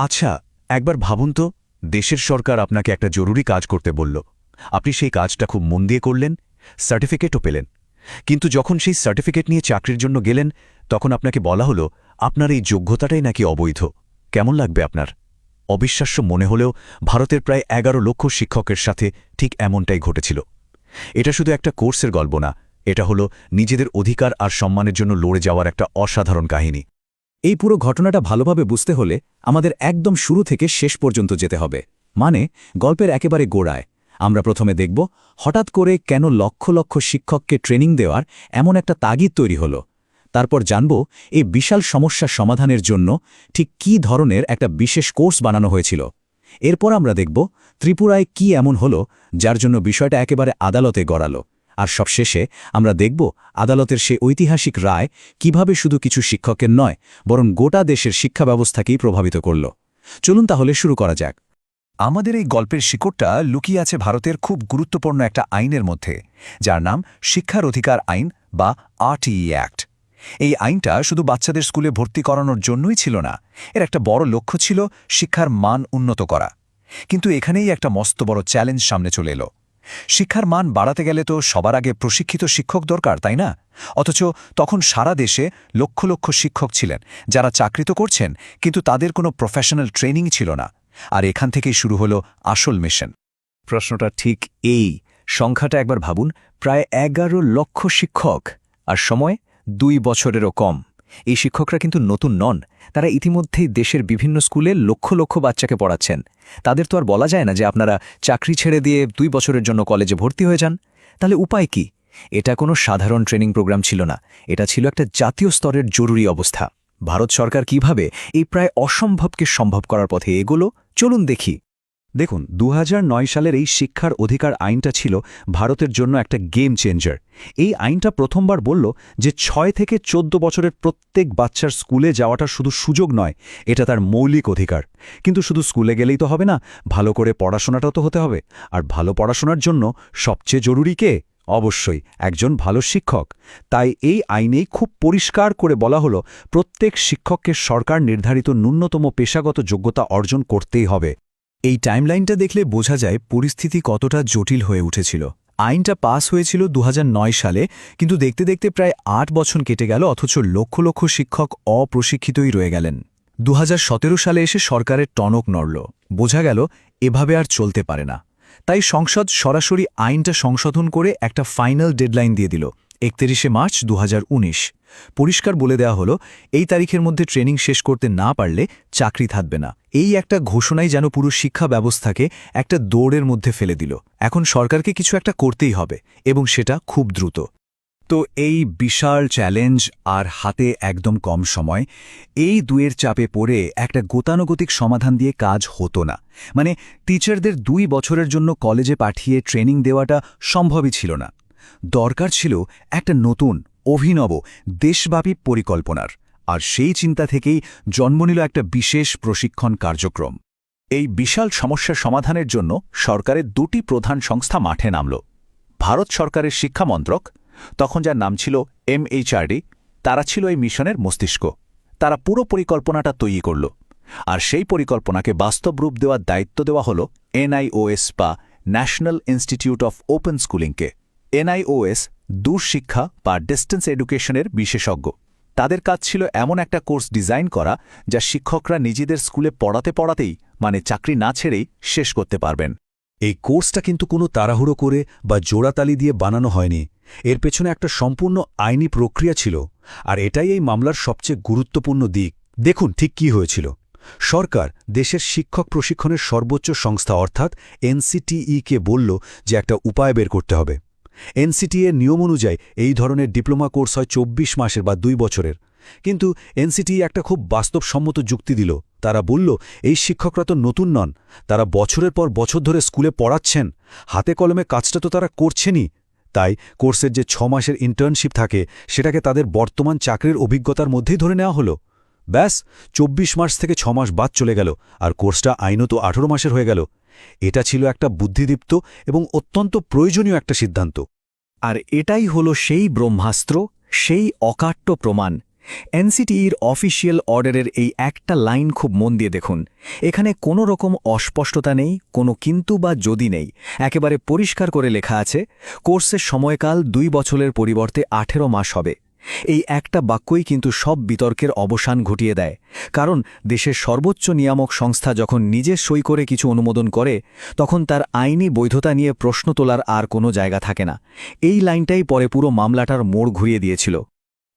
আচ্ছা, একবার ভাবুন তো, দেশের সরকার আপনাকে একটা জরুরি কাজ করতে বলল। আপনি সেই কাজটা খুব মন দিয়ে করলেন, সার্টিফিকেটও পেলেন। কিন্তু যখন সেই সার্টিফিকেট নিয়ে চাকরির জন্য গেলেন, তখন আপনাকে বলা হলো আপনার এই যোগ্যতাটাই নাকি অবৈধ। কেমন লাগবে আপনার? অবিশ্বাস্য মনে হলেও ভারতের প্রায় 11 লক্ষ শিক্ষকের সাথে ঠিক এমনটাই ঘটেছিল। এটা শুধু একটা কোর্সের গল্প না, এটা হলো নিজেদের অধিকার আর সম্মানের জন্য লড়ে যাওয়ার একটা অসাধারণ কাহিনী। এই পুরো ঘটনাটা ভালোভাবে বুঝতে হলে আমাদের একদম শুরু থেকে শেষ পর্যন্ত যেতে হবে, মানে গল্পের একেবারে গোড়ায়। আমরা প্রথমে দেখব হঠাৎ করে কেন লক্ষ লক্ষ শিক্ষককে ট্রেনিং দেওয়ার এমন একটা তাগিদ তৈরি হলো। তারপর জানব এই বিশাল সমস্যা সমাধানের জন্য ঠিক কী ধরনের একটা বিশেষ কোর্স বানানো হয়েছিল। এরপর আমরা দেখব ত্রিপুরায় কি এমন হলো যার জন্য বিষয়টা একেবারে আদালতে গড়ালো। আর সবশেষে আমরা দেখব আদালতের সে ঐতিহাসিক রায় কিভাবে শুধু কিছু শিক্ষকের নয়, বরং গোটা দেশের শিক্ষা ব্যবস্থাকেই প্রভাবিত করল। চলুন তাহলে শুরু করা যাক। আমাদের এই গল্পের শিকড়টা লুকিয়ে আছে ভারতের খুব গুরুত্বপূর্ণ একটা আইনের মধ্যে, যার নাম শিক্ষার অধিকার আইন বা আরটিই অ্যাক্ট। এই আইনটা শুধু বাচ্চাদের স্কুলে ভর্তি করানোর জন্যই ছিল না, এর একটা বড় লক্ষ্য ছিল শিক্ষার মান উন্নত করা। কিন্তু এখানেই একটা মস্ত বড় চ্যালেঞ্জ সামনে চলে এলো। শিক্ষার মান বাড়াতে গেলে তো সবার আগে প্রশিক্ষিত শিক্ষক দরকার, তাই না? অথচ তখন সারা দেশে লক্ষ লক্ষ শিক্ষক ছিলেন যারা চাকরি তো করছেন, কিন্তু তাদের কোনো প্রফেশনাল ট্রেনিং ছিল না। আর এখান থেকেই শুরু হলো আসল মিশন। প্রশ্নটা ঠিক এই, সংখ্যাটা একবার ভাবুন, প্রায় 11 লক্ষ শিক্ষক, আর সময় 2 বছরেরও কম। এই শিক্ষকরা কিন্তু নতুন নন, তারা ইতিমধ্যেই দেশের বিভিন্ন স্কুলে লক্ষ লক্ষ বাচ্চাকে পড়াচ্ছেন। তাদের তো আর বলা যায় না যে আপনারা চাকরি ছেড়ে দিয়ে 2 বছরের জন্য কলেজে ভর্তি হয়ে যান। তাহলে উপায় কি? এটা কোনো সাধারণ ট্রেনিং প্রোগ্রাম ছিল না, এটা ছিল একটা জাতীয় স্তরের জরুরি অবস্থা। ভারত সরকার কিভাবে এই প্রায় অসম্ভবকে সম্ভব করার পথে এগোলো, চলুন দেখি। দেখুন, 2009 সালের এই শিক্ষার অধিকার আইনটা ছিল ভারতের জন্য একটা গেম চেঞ্জার। এই আইনটা প্রথমবার বলল যে 6 থেকে 14 বছরের প্রত্যেক বাচ্চার স্কুলে যাওয়াটা শুধু সুযোগ নয়, এটা তার মৌলিক অধিকার। কিন্তু শুধু স্কুলে গেলেই তো হবে না, ভালো করে পড়াশোনাটাও তো হতে হবে। আর ভালো পড়াশোনার জন্য সবচেয়ে জরুরি কে? অবশ্যই একজন ভালো শিক্ষক। তাই এই আইনেই খুব পরিষ্কার করে বলা হলো প্রত্যেক শিক্ষককে সরকার নির্ধারিত ন্যূনতম পেশাগত যোগ্যতা অর্জন করতেই হবে। এই টাইমলাইনটা দেখলে বোঝা যায় পরিস্থিতি কতটা জটিল হয়ে উঠেছিল। আইনটা পাস হয়েছিল 2009 সালে, কিন্তু দেখতে দেখতে প্রায় 8 বছর কেটে গেল, অথচ লক্ষ লক্ষ শিক্ষক অপ্রশিক্ষিতই রয়ে গেলেন। 2017 সালে এসে সরকারের টনক নড়ল, বোঝা গেল এভাবে আর চলতে পারে না। তাই সংসদ সরাসরি আইনটা সংশোধন করে একটা ফাইনাল ডেডলাইন দিয়ে দিল, 31 মার্চ 2019। পরিষ্কার বলে দেওয়া হলো এই তারিখের মধ্যে ট্রেনিং শেষ করতে না পারলে চাকরি থাকবে না। এই একটা ঘোষণাই যেন পুরো শিক্ষা ব্যবস্থাকে একটা দৌড়ের মধ্যে ফেলে দিল। এখন সরকারকে কিছু একটা করতেই হবে, এবং সেটা খুব দ্রুত। তো এই বিশাল চ্যালেঞ্জ আর হাতে একদম কম সময়, এই দুয়ের চাপে পড়ে একটা গতানুগতিক সমাধান দিয়ে কাজ হতো না। মানে টিচারদের 2 বছরের জন্য কলেজে পাঠিয়ে ট্রেনিং দেওয়াটা সম্ভবই ছিল না। দরকার ছিল একটা নতুন, অভিনব, দেশব্যাপী পরিকল্পনার। আর সেই চিন্তা থেকেই জন্ম নিল একটা বিশেষ প্রশিক্ষণ কার্যক্রম। এই বিশাল সমস্যার সমাধানের জন্য সরকারের 2টি প্রধান সংস্থা মাঠে নামল। ভারত সরকারের শিক্ষা মন্ত্রক, তখন যার নাম ছিল MHRD, তারা ছিল এই মিশনের মস্তিষ্ক। তারা পুরো পরিকল্পনাটা তৈরি করল। আর সেই পরিকল্পনাকে বাস্তব রূপ দেওয়ার দায়িত্ব দেওয়া হল NIOS বা ন্যাশনাল ইনস্টিটিউট অফ ওপেন স্কুলিংকে। NIOS দূরশিক্ষা বা ডিস্টেন্স এডুকেশনের বিশেষজ্ঞ। তাদের কাজ ছিল এমন একটা কোর্স ডিজাইন করা যা শিক্ষকরা নিজেদের স্কুলে পড়াতে পড়াতেই, মানে চাকরি না ছেড়েই, শেষ করতে পারবেন। এই কোর্সটা কিন্তু কোনো তাড়াহুড়ো করে বা জোড়াতালি দিয়ে বানানো হয়নি। এর পেছনে একটা সম্পূর্ণ আইনি প্রক্রিয়া ছিল, আর এটাই এই মামলার সবচেয়ে গুরুত্বপূর্ণ দিক। দেখুন ঠিক কি হয়েছিল। সরকার দেশের শিক্ষক প্রশিক্ষণের সর্বোচ্চ সংস্থা অর্থাৎ NCTE-কে বলল যে একটা উপায় বের করতে হবে। NCTE-এর নিয়ম অনুযায়ী এই ধরনের ডিপ্লোমা কোর্স হয় 24 মাসের বা 2 বছরের। কিন্তু NCTE একটা খুব বাস্তবসম্মত যুক্তি দিল। তারা বলল এই শিক্ষকরা তো নতুন নন, তারা বছরের পর বছর ধরে স্কুলে পড়াচ্ছেন, হাতে কলমে কাজটা তো তারা করছেনই। তাই কোর্সের যে 6 মাসের ইন্টার্নশিপ থাকে সেটাকে তাদের বর্তমান চাকরির অভিজ্ঞতার মধ্যেই ধরে নেওয়া হলো। ব্যাস 24 মাস থেকে 6 মাস বাদ চলে গেল, আর কোর্সটা আইনত 18 মাসের হয়ে গেল। এটা ছিল একটা বুদ্ধিদীপ্ত এবং অত্যন্ত প্রয়োজনীয় একটা সিদ্ধান্ত। আর এটাই হলো সেই ব্রহ্মাস্ত্র, সেই অকাট্য প্রমাণ এনসিটিইর অফিসিয়াল অর্ডারের এই একটা লাইন খুব মন দিয়ে দেখুন। এখানে কোনো রকম অস্পষ্টতা নেই, কোনো কিন্তু বা যদি নেই, একেবারে পরিষ্কার করে লেখা আছে কোর্সের সময়কাল 2 বছরের পরিবর্তে 18 মাস হবে। এই একটা বাক্যই কিন্তু সব বিতর্কের অবসান ঘটিয়ে দেয়। কারণ দেশের সর্বোচ্চ নিয়ামক সংস্থা যখন নিজে সই করে কিছু অনুমোদন করে, তখন তার আইনি বৈধতা নিয়ে প্রশ্ন তোলার আর কোনো জায়গা থাকে না। এই লাইনটাই পরে পুরো মামলাটার মোড় ঘুরিয়ে দিয়েছিল।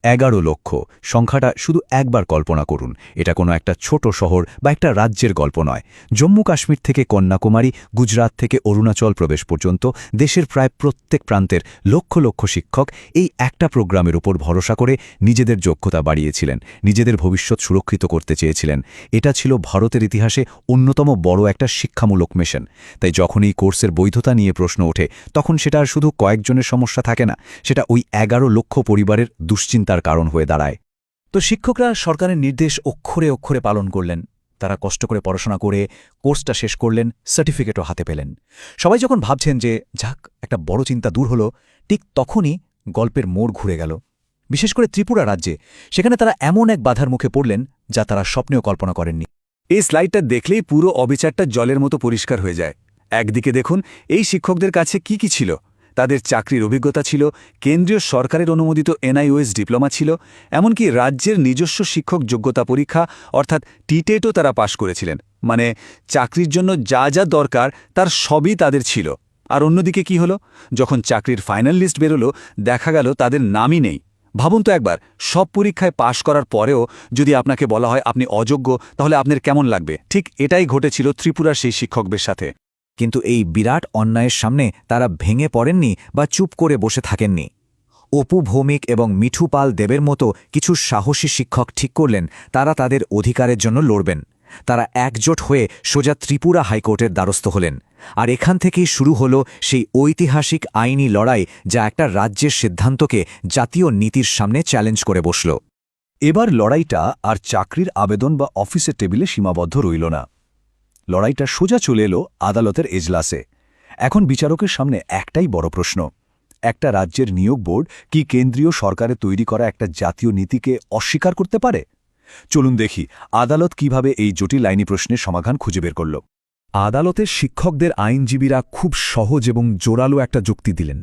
11 লক্ষ সংখ্যাটা শুধু একবার কল্পনা করুন। এটা কোনো একটা ছোট শহর বা একটা রাজ্যের গল্প নয়। জম্মু কাশ্মীর থেকে কন্যাকুমারী, গুজরাট থেকে অরুণাচল প্রদেশ পর্যন্ত দেশের প্রায় প্রত্যেক প্রান্তের লক্ষ লক্ষ শিক্ষক এই একটা প্রোগ্রামের উপর ভরসা করে নিজেদের যোগ্যতা বাড়িয়েছিলেন, নিজেদের ভবিষ্যৎ সুরক্ষিত করতে চেয়েছিলেন। এটা ছিল ভারতের ইতিহাসে অন্যতম বড় একটা শিক্ষামূলক মিশন। তাই যখন এই কোর্সের বৈধতা নিয়ে প্রশ্ন ওঠে, তখন সেটা আর শুধু কয়েকজনের সমস্যা থাকে না, সেটা ওই 11 লক্ষ পরিবারের দুশ্চিন্তার কারণ হয়ে দাঁড়ায়। তো শিক্ষকরা সরকারের নির্দেশ অক্ষরে অক্ষরে পালন করলেন। তারা কষ্ট করে পড়াশোনা করে কোর্সটা শেষ করলেন, সার্টিফিকেটও হাতে পেলেন। সবাই যখন ভাবছেন যে যাক, একটা বড় চিন্তা দূর হলো, ঠিক তখনই গল্পের মোড় ঘুরে গেল। বিশেষ করে ত্রিপুরা রাজ্যে, সেখানে তারা এমন এক বাধার মুখে পড়লেন যা তারা স্বপ্নেও কল্পনা করেননি। এই স্লাইডটা দেখলেই পুরো অবিচারটা জলের মতো পরিষ্কার হয়ে যায়। একদিকে দেখুন এই শিক্ষকদের কাছে কি কি ছিল। তাদের চাকরির অভিজ্ঞতা ছিল, কেন্দ্রীয় সরকারের অনুমোদিত NIOS ডিপ্লোমা ছিল, এমনকি রাজ্যের নিজস্ব শিক্ষক যোগ্যতা পরীক্ষা অর্থাৎ টিটেটও তারা পাশ করেছিলেন। মানে চাকরির জন্য যা যা দরকার তার সবই তাদের ছিল। আর অন্যদিকে কি হলো, যখন চাকরির ফাইনাল লিস্ট বেরোলো, দেখা গেল তাদের নামই নেই। ভাবুন তো একবার, সব পরীক্ষায় পাশ করার পরেও যদি আপনাকে বলা হয় আপনি অযোগ্য, তাহলে আপনার কেমন লাগবে? ঠিক এটাই ঘটেছিল ত্রিপুরার সেই শিক্ষকদের সাথে। কিন্তু এই বিরাট অন্যায়ের সামনে তারা ভেঙে পড়েননি বা চুপ করে বসে থাকেননি। অপু ভৌমিক এবং মিঠু পাল দেবের মতো কিছু সাহসী শিক্ষক ঠিক করলেন তারা তাদের অধিকারের জন্য লড়বেন। তারা একজোট হয়ে সোজা ত্রিপুরা হাইকোর্টের দ্বারস্থ হলেন। আর এখান থেকেই শুরু হল সেই ঐতিহাসিক আইনি লড়াই, যা একটা রাজ্যের সিদ্ধান্তকে জাতীয় নীতির সামনে চ্যালেঞ্জ করে বসল। এবার লড়াইটা আর চাকরির আবেদন বা অফিসের টেবিলে সীমাবদ্ধ রইল না। লড়াইটা সোজা চলে এলো আদালতের এজলাসে। এখন বিচারকের সামনে একটাই বড় প্রশ্ন, একটা রাজ্যের নিয়োগ বোর্ড কি কেন্দ্রীয় সরকারে তৈরি করা একটা জাতীয় নীতিকে অস্বীকার করতে পারে? চলুন দেখি আদালত কিভাবে এই জটিল আইনি প্রশ্নের সমাধান খুঁজে বের করল। আদালতের শিক্ষকদের আইনজীবীরা খুব সহজ এবং জোরালো একটা যুক্তি দিলেন।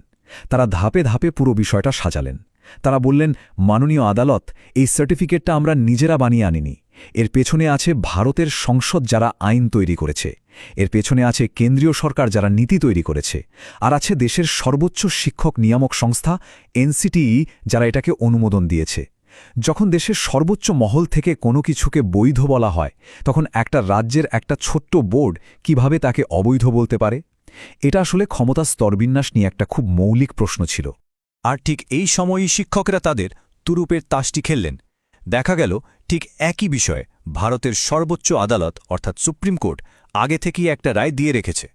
তারা ধাপে ধাপে পুরো বিষয়টা সাজালেন। তারা বললেন, মাননীয় আদালত, এই সার্টিফিকেটটা আমরা নিজেরা বানিয়ে আনিনি। এর পেছনে আছে ভারতের সংসদ যারা আইন তৈরি করেছে, এর পেছনে আছে কেন্দ্রীয় সরকার যারা নীতি তৈরি করেছে, আর আছে দেশের সর্বোচ্চ শিক্ষক নিয়ামক সংস্থা NCTE যারা এটাকে অনুমোদন দিয়েছে। যখন দেশের সর্বোচ্চ মহল থেকে কোনো কিছুকে বৈধ বলা হয়, তখন একটা রাজ্যের একটা ছোট্ট বোর্ড কিভাবে তাকে অবৈধ বলতে পারে? এটা আসলে ক্ষমতার স্তরবিন্যাস নিয়ে একটা খুব মৌলিক প্রশ্ন ছিল। আর ঠিক এই সময়ই শিক্ষকরা তাদের তুরুপের তাসটি খেললেন। দেখা গেল ঠিক একই বিষয়ে ভারতের সর্বোচ্চ আদালত অর্থাৎ সুপ্রিম কোর্ট আগে থেকেই একটা রায় দিয়ে রেখেছে।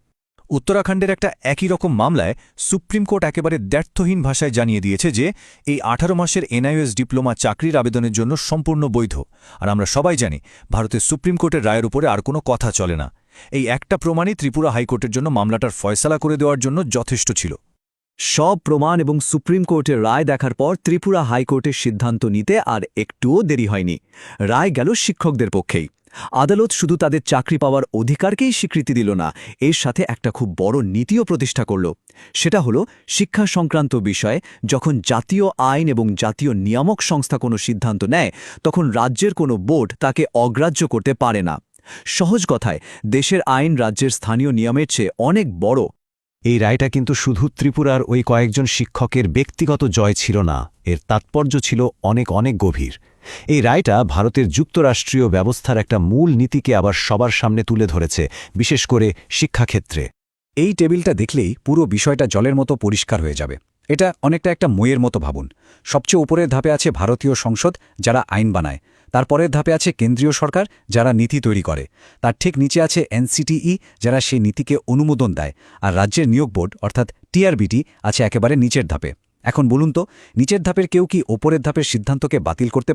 উত্তরাখণ্ডের একটা একই রকম মামলায় সুপ্রিম কোর্ট একেবারে দ্ব্যর্থহীন ভাষায় জানিয়ে দিয়েছে যে এই 18 মাসের NIOS ডিপ্লোমা চাকরির আবেদনের জন্য সম্পূর্ণ বৈধ। আর আমরা সবাই জানি ভারতের সুপ্রিম কোর্টের রায়ের উপরে আর কোনো কথা চলে না। এই একটা প্রমাণই ত্রিপুরা হাইকোর্টের জন্য মামলাটার ফয়সালা করে দেওয়ার জন্য যথেষ্ট ছিল। সব প্রমাণ এবং সুপ্রিম কোর্টের রায় দেখার পর ত্রিপুরা হাইকোর্টের সিদ্ধান্ত নিতে আর একটুও দেরি হয়নি। রায় গেল শিক্ষকদের পক্ষেই। আদালত শুধু তাদের চাকরি পাওয়ার অধিকারকেই স্বীকৃতি দিল না, এর সাথে একটা খুব বড় নীতিও প্রতিষ্ঠা করল। সেটা হলো, শিক্ষা সংক্রান্ত বিষয়ে যখন জাতীয় আইন এবং জাতীয় নিয়ামক সংস্থা কোনো সিদ্ধান্ত নেয়, তখন রাজ্যের কোনো বোর্ড তাকে অগ্রাহ্য করতে পারে না। সহজ কথায়, দেশের আইন রাজ্যের স্থানীয় নিয়মের চেয়ে অনেক বড়। এই রায়টা কিন্তু শুধু ত্রিপুরার ওই কয়েকজন শিক্ষকের ব্যক্তিগত জয় ছিল না, এর তাৎপর্য ছিল অনেক অনেক গভীর। এই রায়টা ভারতের যুক্তরাষ্ট্রীয় ব্যবস্থার একটা মূল নীতিকে আবার সবার সামনে তুলে ধরেছে, বিশেষ করে শিক্ষাক্ষেত্রে। এই টেবিলটা দেখলেই পুরো বিষয়টা জলের মতো পরিষ্কার হয়ে যাবে। এটা অনেকটা একটা মইয়ের মতো ভাবুন। সবচেয়ে উপরের ধাপে আছে ভারতীয় সংসদ যারা আইন বানায়, তারপরের ধাপে আছে কেন্দ্রীয় সরকার যারা নীতি তৈরি করে, তার ঠিক নিচে আছে NCTE যারা সেই নীতিকে অনুমোদন দেয়, আর রাজ্যের নিয়োগ বোর্ড অর্থাৎ TRBT আছে একেবারে নিচের ধাপে। এখন বলুন তো, নিচের ধাপের কেউ কি ওপরের ধাপের সিদ্ধান্তকে বাতিল করতে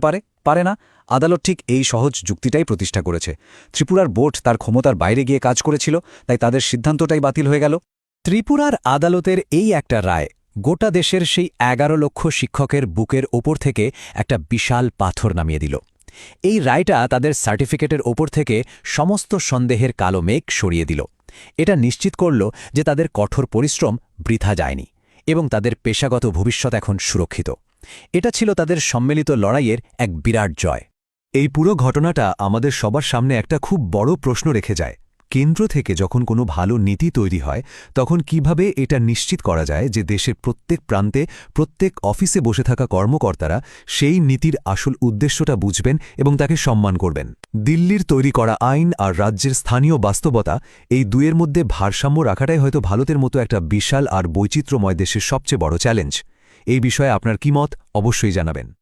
পারে না। আদালত ঠিক এই সহজ যুক্তিটাই প্রতিষ্ঠা করেছে। ত্রিপুরার বোর্ড তার ক্ষমতার বাইরে গিয়ে কাজ করেছিল, তাই তাদের সিদ্ধান্তটাই বাতিল হয়ে গেল। ত্রিপুরার আদালতের এই একটা রায় গোটা দেশের সেই ১১ লক্ষ শিক্ষকের বুকের ওপর থেকে একটা বিশাল পাথর নামিয়ে দিল। এই রায়টা তাদের সার্টিফিকেটের ওপর থেকে সমস্ত সন্দেহের কালো মেঘ সরিয়ে দিল। এটা নিশ্চিত করল যে তাদের কঠোর পরিশ্রম বৃথা যায়নি এবং তাদের পেশাগত ভবিষ্যৎ এখন সুরক্ষিত। এটা ছিল তাদের সম্মিলিত লড়াইয়ের এক বিরাট জয়। এই পুরো ঘটনাটা আমাদের সবার সামনে একটা খুব বড় প্রশ্ন রেখে যায়। কেন্দ্র থেকে যখন কোনো ভালো নীতি তৈরি হয় তখন কিভাবে এটা নিশ্চিত করা যায় যে দেশের প্রত্যেক প্রান্তে প্রত্যেক অফিসে বসে থাকা কর্মকর্তারা সেই নীতির আসল উদ্দেশ্যটা বুঝবেন এবং তাকে সম্মান করবেন। দিল্লির তৈরি করা আইন আর রাজ্যের স্থানীয় বাস্তবতা, এই দুয়ের মধ্যে ভারসাম্য রাখাটাই হয়তো ভারতের মতো একটা বিশাল আর বৈচিত্র্যময় দেশের সবচেয়ে বড় চ্যালেঞ্জ। এই বিষয়ে আপনার কি মত অবশ্যই জানাবেন।